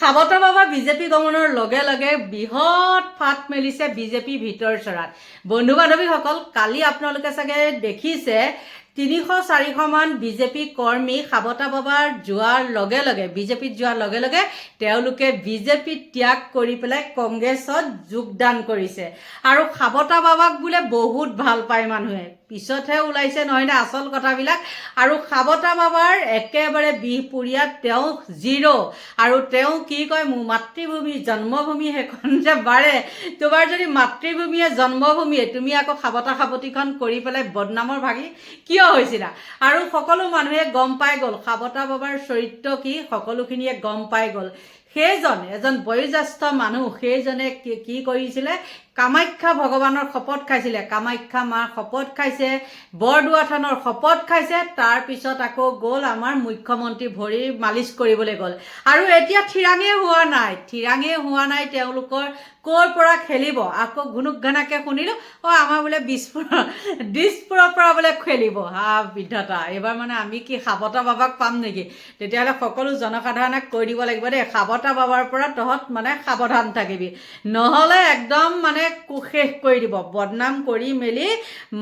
সাবতা বাবা বিজেপি গমনৰ লগে লগে বৃহৎ ফাট মেলিছে বিজেপি ভিতৰ চৰাত। বন্ধু বান্ধৱীসকল, কালি আপোনালোকে চাগে দেখিছে 300-400 মান বিজেপি কৰ্মী সাবতা বাবাৰ যোৱাৰ লগে লগে বিজেপিত যোৱাৰ লগে লগে তেওঁলোকে বিজেপি ত্যাগ কৰি পেলাই কংগ্ৰেছত যোগদান কৰিছে। আৰু সাবতা বাবাক বোলে বহুত ভাল পায় মানুহে, পিছতহে ওলাইছে নহয় নে আচল কথাবিলাক। আৰু সাবতা বাবাৰ একেবাৰে বিহপুৰীয়াত তেওঁ জিৰ'। আৰু তেওঁ কি কয়, মোৰ মাতৃভূমি জন্মভূমি সেইখন যে বাৰে, তোমাৰ যদি মাতৃভূমিয়ে জন্মভূমিয়ে তুমি আকৌ সাবতা সাবতিখন কৰি পেলাই বদনামৰ ভাগি কিয় হৈছিলা? আৰু সকলো মানুহে গম পাই গ'ল সাবতা বাবাৰ চৰিত্ৰ কি, সকলোখিনিয়ে গম পাই গ'ল। সেইজন এজন বয়োজ্যেষ্ঠ মানুহ, সেইজনে কি কৰিছিলে, কামাখ্যা ভগৱানৰ শপত খাইছিলে, কামাখ্যা মাৰ শপত খাইছে, বৰদোৱা থানৰ শপত খাইছে, তাৰপিছত আকৌ গ'ল আমাৰ মুখ্যমন্ত্ৰী ভৰি মালিচ কৰিবলৈ গ'ল। আৰু এতিয়া থিৰাঙে হোৱা নাই তেওঁলোকৰ ক'ৰ পৰা খেলিব। আকৌ ঘুনুক ঘানাকে শুনিলোঁ, আমাৰ বোলে দিছপুৰৰ পৰা বোলে খেলিব। বিধতা, এইবাৰ মানে আমি কি সাবতা বাবাক পাম নেকি? তেতিয়াহ'লে সকলো জনসাধাৰণক কৈ দিব লাগিব দেই, সাবতা বাবাৰ পৰা তহঁত মানে সাৱধান থাকিবি, নহ'লে একদম মানে শেষ কৰি দিব, বদনাম কৰি মেলি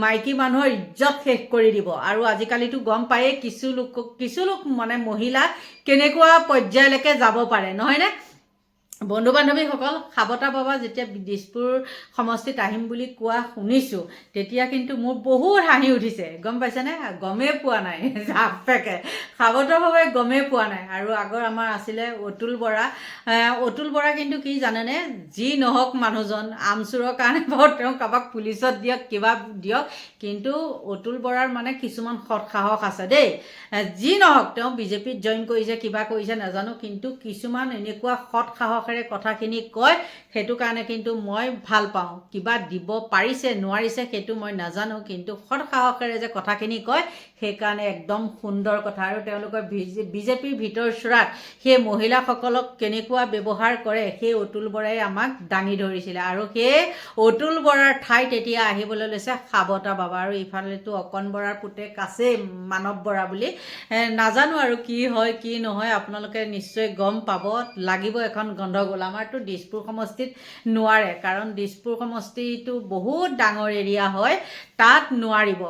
মাইকী মানুহৰ ইজ্জত শেষ কৰি দিব। আৰু আজিকালিতো গম পায়েই কিছু লোক মানে মহিলা কেনেকুৱা পৰ্যায়লৈকে যাব পাৰে, নহয়নে? বন্ধু বান্ধৱীসকল, সাবতা বাবা যেতিয়া দিছপুৰ সমষ্টিত আহিম বুলি কোৱা শুনিছোঁ, তেতিয়া কিন্তু মোৰ বহুত হাঁহি উঠিছে, গম পাইছেনে? গমেই পোৱা নাই জাপেকে সাবতা বাবাই গমেই পোৱা নাই। আৰু আগৰ আমাৰ আছিলে অতুল বৰা কিন্তু কি জানেনে, যি নহওক মানুহজন আমচুৰৰ কাৰণে বাৰু তেওঁ কাৰোবাক পুলিচত দিয়ক কিবা দিয়ক, কিন্তু অতুল বৰাৰ মানে কিছুমান সৎ সাহস আছে দেই। যি নহওক তেওঁ বিজেপিত জইন কৰিছে, কিবা কৰিছে নাজানো, কিন্তু কিছুমান এনেকুৱা সৎ সাহসেৰে কথাখিনি কয়, সেইটো কাৰণে কিন্তু মই ভাল পাওঁ। কিবা দিব পাৰিছে নোৱাৰিছে সেইটো মই নাজানো, কিন্তু সৎ সাহসেৰে যে কথাখিনি কয় সেইকাৰণে একদম সুন্দৰ কথা। আৰু তেওঁলোকৰ বিজেপিৰ ভিতৰ চোৰাত সেই মহিলাসকলক কেনেকুৱা ব্যৱহাৰ কৰে সেই অতুল বৰাই আমাক দাঙি ধৰিছিলে। আৰু সেই অতুল বৰাৰ ঠাইত এতিয়া আহিবলৈ লৈছে সাবতা বাবা। আৰু ইফালেতো অকণ বৰাৰ পুতেক আছেই মানৱ বৰা বুলি, নাজানো আৰু কি হয় কি নহয়, আপোনালোকে নিশ্চয় গম পাব লাগিব। এখন গণ্ডগোল আমাৰতো দিছপুৰ সমষ্টিত নোৱাৰে, কাৰণ দিছপুৰ সমষ্টিটো বহুত ডাঙৰ এৰিয়া হয়, তাত নোৱাৰিব।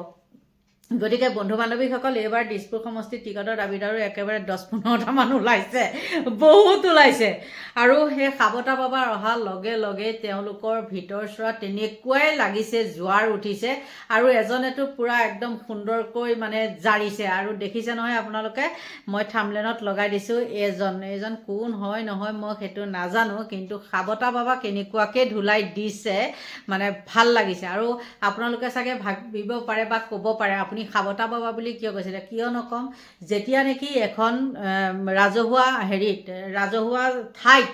গতিকে বন্ধু বান্ধৱীসকল, এইবাৰ দিছপুৰ সমষ্টিত টিকটৰ দাবীদাৰো একেবাৰে 10-15টা মান ওলাইছে, বহুত ওলাইছে। আৰু সেই সাবতা বাবাৰ অহাৰ লগে লগে তেওঁলোকৰ ভিতৰ চোৱা তেনেকুৱাই লাগিছে, জোৱাৰ উঠিছে। আৰু এজনেতো পূৰা একদম সুন্দৰকৈ মানে জাৰিছে। আৰু দেখিছে নহয় আপোনালোকে, মই থাম্বনেইলত লগাই দিছোঁ, এইজন কোন হয় নহয় মই সেইটো নাজানো, কিন্তু সাবতা বাবা কেনেকুৱাকৈ ধুলাই দিছে মানে ভাল লাগিছে। আৰু আপোনালোকে চাগে ভাবিব পাৰে বা ক'ব পাৰে, আপুনি সাবতা বাবা বুলি কিয় কৈছিলে? কিয় নকম, যেতিয়া নেকি এখন ৰাজহুৱা ঠাইত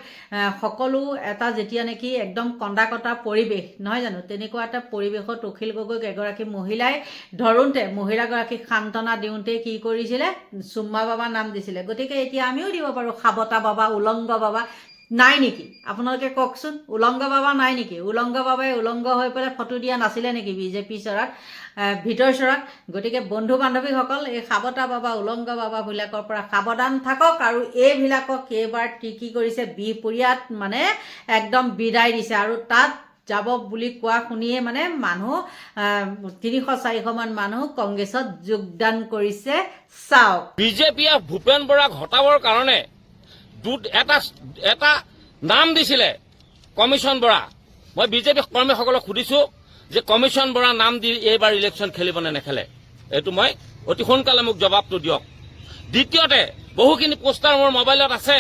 সকলো এটা যেতিয়া নেকি একদম কন্দা কটা পৰিৱেশ নহয় জানো, তেনেকুৱা এটা পৰিৱেশত অখিল গগৈক এগৰাকী মহিলাই ধৰোঁতে, মহিলাগৰাকীক সান্তনা দিওঁতে কি কৰিছিলে, চুম্মা বাবা নাম দিছিলে। গতিকে এতিয়া আমিও দিব পাৰোঁ সাবতা বাবা, উলংগ বাবা। নাই নেকি আপোনালোকে কওকচোন? উলংগ বাবা নাই নেকি? উলংগ বাবাই উলংগ হৈ পেলাই ফটো দিয়া নাছিলে নেকি বিজেপি চৰাত, ভিতৰ চৰাত? গতিকে বন্ধু বান্ধৱীসকল, এই সাবতা বাবা উলংগ বাবাবিলাকৰ পৰা সাৱধান থাকক। আৰু এইবিলাকক এইবাৰ কি কৰিছে, বিহপুৰীয়াত মানে একদম বিদায় দিছে। আৰু তাত যাব বুলি কোৱা শুনিয়ে মানে মানুহ 300-400 মান মানুহ কংগ্ৰেছত যোগদান কৰিছে। চাওক, বিজেপিয়ে ভূপেন বৰাক হটাবৰ কাৰণে এটা নাম দিছিলে কমিশ্যন বৰা। মই বিজেপি কৰ্মীসকলক সুধিছোঁ যে কমিশ্যন বৰা নাম দি এইবাৰ ইলেকশ্যন খেলিব নে নেখেলে, এইটো মই অতি সোনকালে মোক জবাবটো দিয়ক। দ্বিতীয়তে, বহুখিনি পোষ্টাৰ মোৰ মোবাইলত আছে,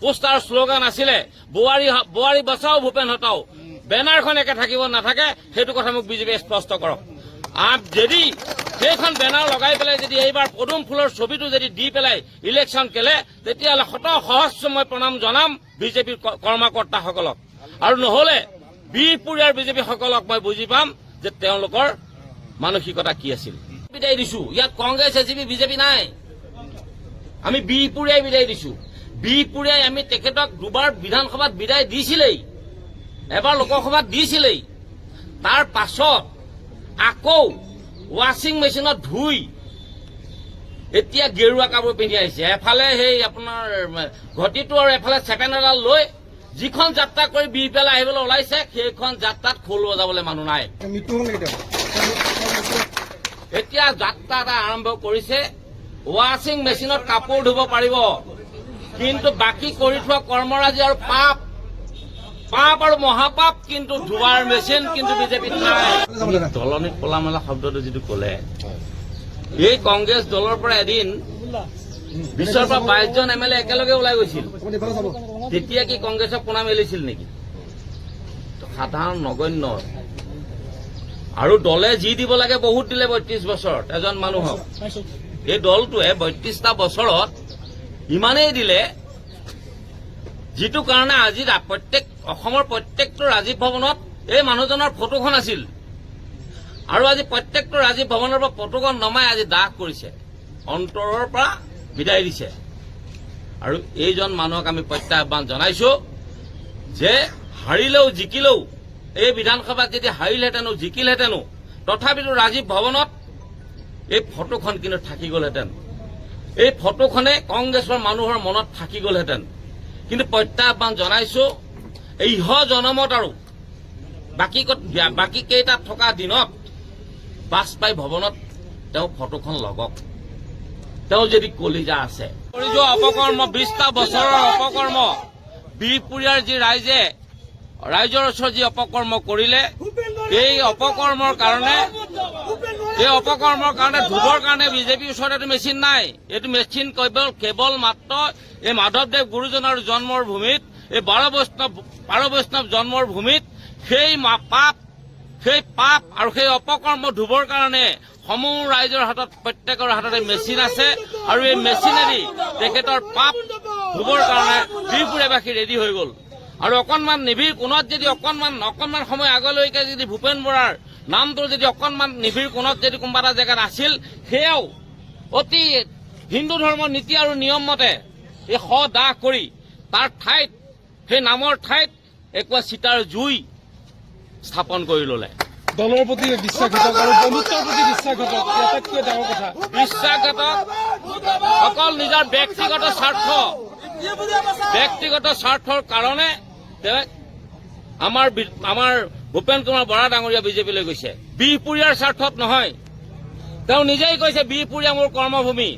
পোষ্টাৰ শ্লোগান আছিলে বোৱাৰী বচাও ভূপেন হটাও, বেনাৰখন একে থাকিব নাথাকে সেইটো কথা মোক বিজেপিয়ে স্পষ্ট কৰক। যদি সেইখন বেনাৰ লগাই পেলাই যদি এইবাৰ পদুম ফুলৰ ছবিটো যদি দি পেলাই ইলেকশ্যন খেলে, তেতিয়াহ'লে শত সহস্ৰ মই প্ৰণাম জনাম বিজেপিৰ কৰ্মকৰ্তাসকলক। আৰু নহ'লে বিহপুৰীয়াৰ বিজেপিসকলক মই বুজি পাম যে তেওঁলোকৰ মানসিকতা কি আছিল। বিদায় দিছোঁ, ইয়াত কংগ্ৰেছ এজিপি বিজেপি নাই, আমি বিহপুৰীয়াই বিদায় দিছোঁ। বিহপুৰীয়াই আমি তেখেতক দুবাৰ বিধানসভাত বিদায় দিছিলেই, এবাৰ লোকসভাত দিছিলেই, তাৰ পাছত আকৌ ৱাশ্বিং মেচিনত ধুই এতিয়া গেৰুৱা কাপোৰ পিন্ধি আহিছে, এফালে সেই আপোনাৰ ঘটিটো আৰু এফালে ছেকেণ্ড এডাল লৈ যিখন যাত্ৰা কৰি বি পেলাই আহিবলৈ ওলাইছে, সেইখন যাত্ৰাত খোল বজাবলৈ মানুহ নাই। এতিয়া যাত্ৰা এটা আৰম্ভ কৰিছে, ৱাশ্বিং মেচিনত কাপোৰ ধুব পাৰিব, কিন্তু বাকী কৰি থোৱা কৰ্মৰাজি আৰু পাপ আৰু মহাপাপ কিন্তু ধোৱাৰ মেচিন কিন্তু বিজেপিত নাই। দলনিত পলা মেলা শব্দটো যিটো ক'লে, এই কংগ্ৰেছ দলৰ পৰা এদিন 20ৰ পৰা 22জন MLA একেলগে ওলাই গৈছিল, তেতিয়া কি কংগ্ৰেছক পোনা মেলিছিল নেকি? সাধাৰণ নগণ্য। আৰু দলে যি দিব লাগে বহুত দিলে 32 বছৰত এজন মানুহক। এই দলটোৱে 32টা বছৰত ইমানেই দিলে, যিটো কাৰণে আজি অসমৰ প্ৰত্যেকটো ৰাজীৱ ভৱনত এই মানুহজনৰ ফটোখন আছিল, আৰু আজি প্ৰত্যেকটো ৰাজীৱ ভৱনৰ পৰা ফটোখন নমাই আজি দাহ কৰিছে, অন্তৰৰ পৰা বিদায় দিছে। আৰু এইজন মানুহক আমি প্ৰত্যাহ্বান জনাইছো যে হাৰিলেও জিকিলেও, এই বিধানসভাত যদি হাৰিলহেঁতেনো জিকিলহেঁতেনো, তথাপিতো ৰাজীৱ ভৱনত এই ফটোখন কিন্তু থাকি গলহেঁতেন, এই ফটোখনে কংগ্ৰেছৰ মানুহৰ মনত থাকি গলহেঁতেন। কিন্তু প্ৰত্যাহ্বান জনাইছো, এই জনমত আৰু বাকী কেইটাত থকা দিনত বাজপেয়ী ভৱনত তেওঁ ফটোখন লগক, তেওঁ যদি কলিজা আছে। কৰি যোৱা অপকৰ্ম, 20টা বছৰৰ অপকৰ্ম, বিহপুৰীয়াৰ যি ৰাইজৰ ওচৰত যি অপকৰ্ম কৰিলে, এই অপকৰ্মৰ কাৰণে ধুবৰ কাৰণে বিজেপিৰ ওচৰত এইটো মেচিন নাই। এইটো মেচিন কেৱল মাত্ৰ এই মাধৱদেৱ গুৰুজনাৰ জন্মৰ ভূমিত, এই বাৰ বৈষ্ণৱ জন্মৰ ভূমিত সেই পাপ আৰু সেই অপকৰ্ম ধুবৰ কাৰণে সমূহ ৰাইজৰ হাতত, প্ৰত্যেকৰ হাততে মেচিন আছে, আৰু এই মেচিনেদি তেখেতৰ পাপ ধুবৰ কাৰণে বিহপুৰীয়াবাসী ৰেডি হৈ গ'ল। আৰু অকণমান নিবিড় কোণত যদি অকণমান সময় আগলৈকে যদি ভূপেন বৰাৰ নামটো যদি অকণমান নিবিড় কোণত যদি কোনোবা এটা জেগাত আছিল, সেয়াও অতি হিন্দু ধৰ্মৰ নীতি আৰু নিয়ম মতে এই দাহ কৰি তাৰ ঠাইত, সেই নামৰ ঠাইত একোৱা চিতাৰ জুই স্থাপন কৰি ল'লে। দলৰ প্ৰতি বিশ্বাসঘাতক আৰু বন্ধুত্বৰ প্ৰতি বিশ্বাসঘাতক, আটাইতকৈ ডাঙৰ কথা। বিশ্বাসঘাতক অকল নিজৰ ব্যক্তিগত স্বাৰ্থৰ কাৰণে আমাৰ ভূপেন কুমাৰ বৰা ডাঙৰীয়া বিজেপিলৈ গৈছে, বিহপুৰীয়াৰ স্বাৰ্থত নহয়। তেওঁ নিজেই কৈছে বিহপুৰীয়া মোৰ কৰ্মভূমি,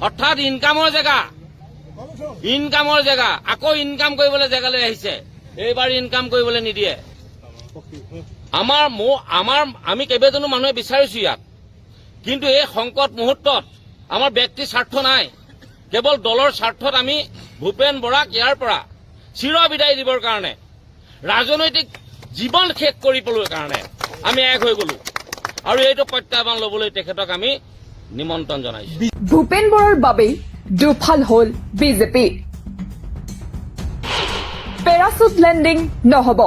অৰ্থাৎ ইনকামৰ জেগা, আকৌ ইনকাম কৰিবলৈ জেগালৈ আহিছে, এইবাৰ ইনকাম কৰিবলৈ নিদিয়ে। আমি কেইবাজনো মানুহে বিচাৰিছো ইয়াত, কিন্তু এই সংকট মুহূৰ্তত আমাৰ ব্যক্তিৰ স্বাৰ্থ নাই, কেৱল দলৰ স্বাৰ্থত আমি ভূপেন বৰাক ইয়াৰ পৰা চিৰ বিদায় দিবৰ কাৰণে, ৰাজনৈতিক জীৱন শেষ কৰিবলৈ কাৰণে আমি এক হৈ গলো, আৰু এইটো প্ৰত্যাহ্বান ল'বলৈ তেখেতক আমি নিমন্ত্ৰণ জনাইছো। ভূপেন বৰাৰ বাবেই দুফাল হ'ল বিজেপি। পেৰাচুট লেণ্ডিং নহ'ব,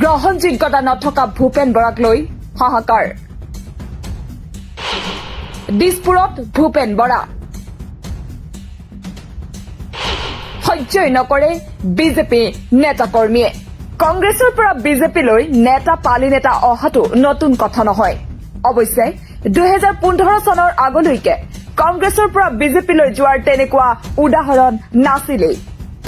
গ্ৰহণযোগ্যতা নথকা ভূপেন বৰাক লৈ হাহাকাৰ। দিছপুৰত ভূপেন বৰা সহ্যই নকৰে বিজেপি নেতাকৰ্মীয়ে। কংগ্ৰেছৰ পৰা বিজেপিলৈ নেতা পালি নেতা অহাটো নতুন কথা নহয়। অৱশ্যে 2015 চনৰ আগলৈকে কংগ্ৰেছৰ পৰা বিজেপিলৈ যোৱাৰ তেনেকুৱা উদাহৰণ নাছিলেই।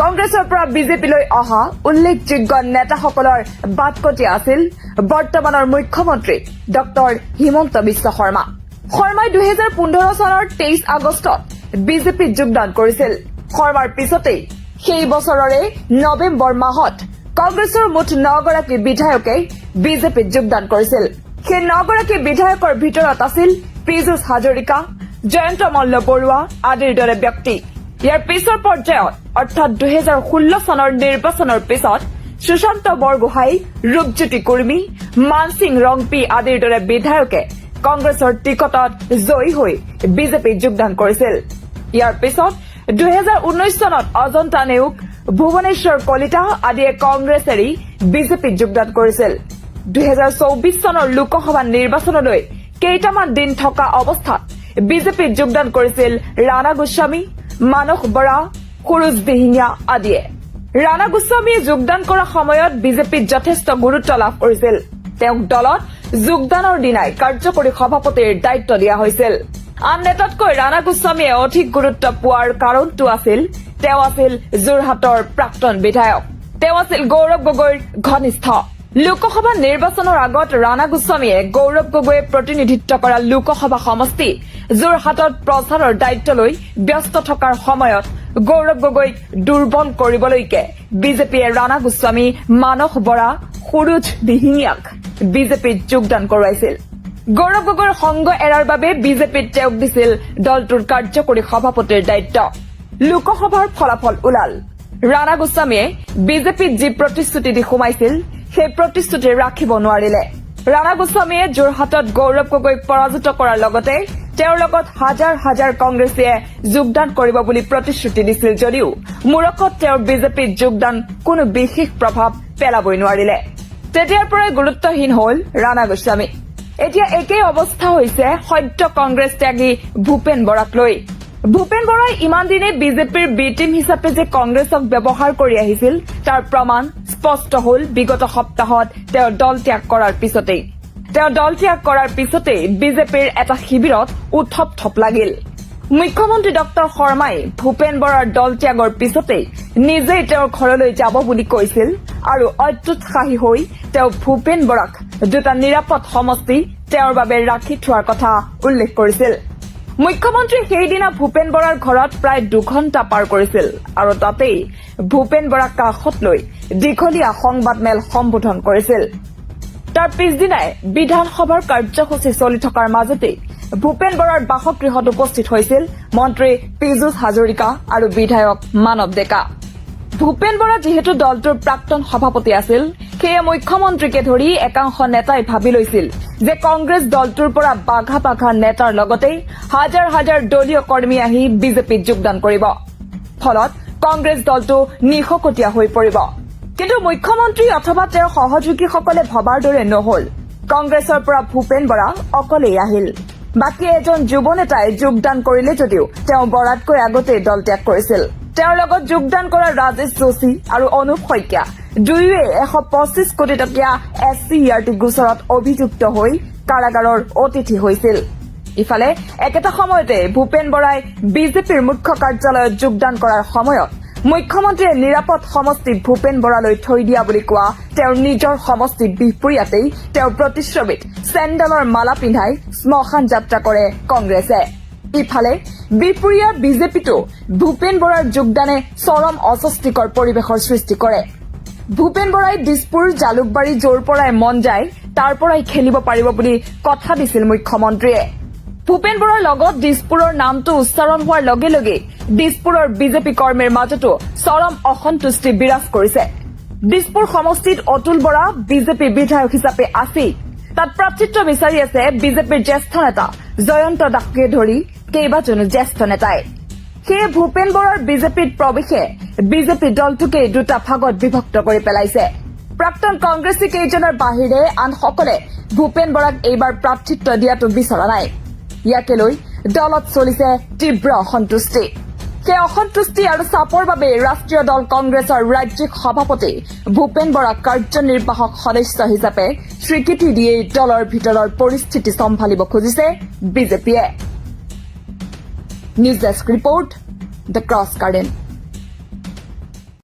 কংগ্ৰেছৰ পৰা বিজেপিলৈ অহা উল্লেখযোগ্য নেতাসকলৰ বাটকটীয়া আছিল বৰ্তমানৰ মুখ্যমন্ত্ৰী ডক্টৰ হিমন্ত বিশ্ব শৰ্মা। শৰ্মাই 2015 চনৰ 23 আগষ্টত বিজেপিত যোগদান কৰিছিল। শৰ্মাৰ পিছতেই সেই বছৰৰে নৱেম্বৰ মাহত কংগ্ৰেছৰ মুঠ 9 গৰাকী বিধায়কে বিজেপিত যোগদান কৰিছিল। সেই 9 গৰাকী বিধায়কৰ ভিতৰত আছিল পীযুষ হাজৰিকা, জয়ন্ত মল্ল বৰুৱা আদিৰ দৰে ব্যক্তি। ইয়াৰ পিছৰ পৰ্যায়ত অৰ্থাৎ 2016 চনৰ নিৰ্বাচনৰ পিছত সুশান্ত বৰগোহাঁই, ৰূপজ্যোতি কুৰ্মী, মানসিং ৰংপি আদিৰ দৰে বিধায়কে কংগ্ৰেছৰ টিকটত জয়ী হৈ বিজেপিত যোগদান কৰিছিল। ইয়াৰ পিছত 2019 চনত অজন্তা নেওগ, ভুৱনেশ্বৰ কলিতা আদিয়ে কংগ্ৰেছ এৰি বিজেপিত যোগদান কৰিছিল। 2024 চনৰ লোকসভা নিৰ্বাচনলৈ কেইটামান দিন থকা অৱস্থাত বিজেপিত যোগদান কৰিছিল ৰাণা গোস্বামী, মানস বৰা, সুৰুজ দিহিঙীয়া আদিয়ে। ৰাণা গোস্বামীয়ে যোগদান কৰা সময়ত বিজেপিত যথেষ্ট গুৰুত্ব লাভ কৰিছিল। তেওঁক দলত যোগদানৰ দিনাই কাৰ্যকৰী সভাপতিৰ দায়িত্ব দিয়া হৈছিল। আন নেতাতকৈ ৰাণা গোস্বামীয়ে অধিক গুৰুত্ব পোৱাৰ কাৰণটো আছিল তেওঁ আছিল যোৰহাটৰ প্ৰাক্তন বিধায়ক। তেওঁ আছিল গৌৰৱ গগৈৰ ঘনিষ্ঠ। লোকসভা নিৰ্বাচনৰ আগত ৰাণা গোস্বামীয়ে গৌৰৱ গগৈয়ে প্ৰতিনিধিত্ব কৰা লোকসভা সমষ্টি যোৰহাটত প্ৰচাৰৰ দায়িত্ব লৈ ব্যস্ত থকাৰ সময়ত গৌৰৱ গগৈক দুৰ্বল কৰিবলৈকে বিজেপিয়ে ৰাণা গোস্বামী, মানস বৰা, সুৰুজ দিহিঙীয়াক বিজেপিত যোগদান কৰোৱাইছিল। গৌৰৱ গগৈৰ সংগ এৰাৰ বাবে বিজেপিত তেওঁক দিছিল দলটোৰ কাৰ্যকৰী সভাপতিৰ দায়িত্ব। লোকসভাৰ ফলাফল ওলাল। ৰাণা গোস্বামীয়ে বিজেপিত যি প্ৰতিশ্ৰুতি দি সোমাইছিল সেই প্ৰতিশ্ৰুতি ৰাখিব নোৱাৰিলে। ৰাণা গোস্বামীয়ে যোৰহাটত গৌৰৱ গগৈক পৰাজিত কৰাৰ লগতে তেওঁৰ লগত হাজাৰ হাজাৰ কংগ্ৰেছীয়ে যোগদান কৰিব বুলি প্ৰতিশ্ৰুতি দিছিল যদিও মূৰকত তেওঁৰ বিজেপিত যোগদান কোনো বিশেষ প্ৰভাৱ পেলাবই নোৱাৰিলে। তেতিয়াৰ পৰাই গুৰুত্বহীন হল ৰাণা গোস্বামী। এতিয়া একেই অৱস্থা হৈছে সদ্য কংগ্ৰেছ ত্যাগী ভূপেন বৰাক লৈ। ভূপেন বৰাই ইমান দিনে বিজেপিৰ বি টিম হিচাপে যে কংগ্ৰেছক ব্যৱহাৰ কৰি আহিছিল তাৰ প্ৰমাণ স্পষ্ট হল বিগত সপ্তাহত তেওঁ দল ত্যাগ কৰাৰ পিছতেই। তেওঁ দল ত্যাগ কৰাৰ পিছতেই বিজেপিৰ এটা শিবিৰত উথপ থপ লাগিল। মুখ্যমন্ত্ৰী ডক্টৰ শৰ্মাই ভূপেন বৰাৰ দল ত্যাগৰ পিছতেই নিজেই তেওঁৰ ঘৰলৈ যাব বুলি কৈছিল আৰু অত্যুৎসাহী হৈ তেওঁ ভূপেন বৰাক দুটা নিৰাপদ সমষ্টি তেওঁৰ বাবে ৰাখি থোৱাৰ কথা উল্লেখ কৰিছিল। মুখ্যমন্ত্ৰীয়ে সেইদিনা ভূপেন বৰাৰ ঘৰত প্ৰায় 2 ঘণ্টা পাৰ কৰিছিল আৰু তাতেই ভূপেন বৰাক কাষত লৈ দীঘলীয়া সংবাদমেল সম্বোধন কৰিছিল। তাৰ পিছদিনাই বিধানসভাৰ কাৰ্যসূচী চলি থকাৰ মাজতেই ভূপেন বৰাৰ বাসগৃহত উপস্থিত হৈছিল মন্ত্ৰী পীযুষ হাজৰিকা আৰু বিধায়ক মানৱ ডেকা। ভূপেন বৰা যিহেতু দলটোৰ প্ৰাক্তন সভাপতি আছিল সেয়ে মুখ্যমন্ত্ৰীকে ধৰি একাংশ নেতাই ভাবি লৈছিল যে কংগ্ৰেছ দলটোৰ পৰা বাঘা বাঘা নেতাৰ লগতে হাজাৰ হাজাৰ দলীয় কৰ্মী আহি বিজেপিত যোগদান কৰিব। ফলত কংগ্ৰেছ দলটো নিশকটীয়া হৈ পৰিব। কিন্তু মুখ্যমন্ত্ৰী অথবা তেওঁৰ সহযোগীসকলে ভবাৰ দৰে নহল। কংগ্ৰেছৰ পৰা ভূপেন বৰা অকলেই আহিল। বাকী এজন যুৱ নেতাই যোগদান কৰিলে যদিও তেওঁ বৰাতকৈ আগতেই দল ত্যাগ কৰিছিল। তেওঁৰ লগত যোগদান কৰা ৰাজেশ যোশী আৰু অনুপ শইকীয়া দুয়োৱে 125 কোটি টকীয়া SCERT গোচৰত অভিযুক্ত হৈ কাৰাগাৰৰ অতিথি হৈছিল। ইফালে একেটা সময়তে ভূপেন বৰাই বিজেপিৰ মুখ্য কাৰ্যালয়ত যোগদান কৰাৰ সময়ত মুখ্যমন্ত্ৰীয়ে নিৰাপদ সমষ্টি ভূপেন বৰালৈ থৈ দিয়া বুলি কোৱা তেওঁৰ নিজৰ সমষ্টি বিহপুৰীয়াতেই তেওঁৰ প্ৰতিচ্ছবিত চেণ্ডেলৰ মালা পিন্ধাই শ্মশান যাত্ৰা কৰে কংগ্ৰেছে। ইফালে বিহপুৰীয়াৰ বিজেপিতো ভূপেন বৰাৰ যোগদানে চৰম অস্বস্তিকৰ পৰিৱেশৰ সৃষ্টি কৰে। ভূপেন বৰাই দিছপুৰ, জালুকবাৰী য'ৰ পৰাই মন যায় তাৰ পৰাই খেলিব পাৰিব বুলি কথা দিছিল মুখ্যমন্ত্ৰীয়ে। ভূপেন বৰাৰ লগত দিছপুৰৰ নামটো উচ্চাৰণ হোৱাৰ লগে লগে দিছপুৰৰ বিজেপি কৰ্মীৰ মাজতো চৰম অসন্তুষ্টি বিৰাজ কৰিছে। দিছপুৰ সমষ্টিত অতুল বৰা বিজেপি বিধায়ক হিচাপে আছেই, তাত প্ৰাৰ্থিত্ব বিচাৰি আছে বিজেপিৰ জ্যেষ্ঠ নেতা জয়ন্ত দাসকে ধৰি কেইবাজনো জ্যেষ্ঠ নেতাই। সেয়ে ভূপেন বৰাৰ বিজেপিত প্ৰৱেশে বিজেপি দলটোকেই দুটা ভাগত বিভক্ত কৰি পেলাইছে। প্ৰাক্তন কংগ্ৰেছী কেইজনৰ বাহিৰে আনসকলে ভূপেন বৰাক এইবাৰ প্ৰাৰ্থিত্ব দিয়াটো বিচৰা নাই। ইয়াকে লৈ দলত চলিছে তীব্ৰ অসন্তুষ্টি। সেই অসন্তুষ্টি আৰু চাপৰ বাবে ৰাষ্ট্ৰীয় দল কংগ্ৰেছৰ ৰাজ্যিক সভাপতি ভূপেন বৰাক কাৰ্যনিৰ্বাহক সদস্য হিচাপে স্বীকৃতি দিয়েই দলৰ ভিতৰৰ পৰিস্থিতি চম্ভালিব খুজিছে বিজেপিয়ে। News desk report, the cross garden.